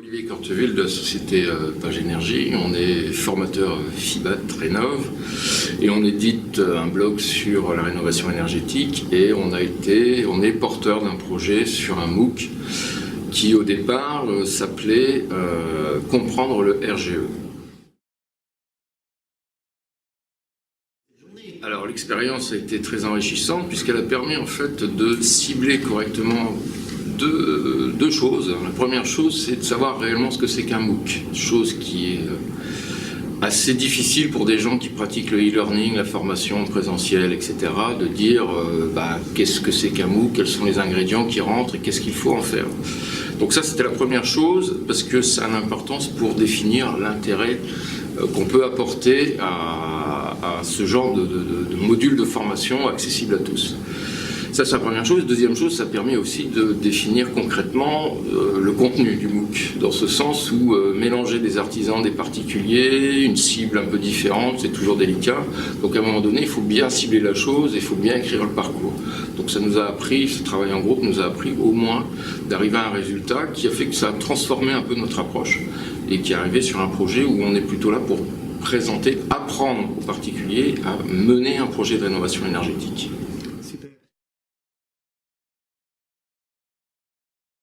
Olivier Corteville de la société Page Énergie. On est formateur FIBAT Rénov et on édite un blog sur la rénovation énergétique et on est porteur d'un projet sur un MOOC qui au départ s'appelait Comprendre le RGE. Alors l'expérience a été très enrichissante puisqu'elle a permis en fait de cibler correctement deux choses. La première chose, c'est de savoir réellement ce que c'est qu'un MOOC, chose qui est assez difficile pour des gens qui pratiquent le e-learning, la formation présentielle, etc. de dire qu'est-ce que c'est qu'un MOOC, quels sont les ingrédients qui rentrent et qu'est-ce qu'il faut en faire. Donc ça, c'était la première chose parce que ça a une importance pour définir l'intérêt qu'on peut apporter à ce genre de module de formation accessible à tous. Ça, c'est la première chose. Deuxième chose, ça permet aussi de définir concrètement le contenu du MOOC, dans ce sens où mélanger des artisans, des particuliers, une cible un peu différente, c'est toujours délicat. Donc à un moment donné, il faut bien cibler la chose, il faut bien écrire le parcours. Donc ça nous a appris, ce travail en groupe nous a appris au moins d'arriver à un résultat qui a fait que ça a transformé un peu notre approche et qui est arrivé sur un projet où on est plutôt là pour présenter, apprendre aux particuliers à mener un projet de rénovation énergétique.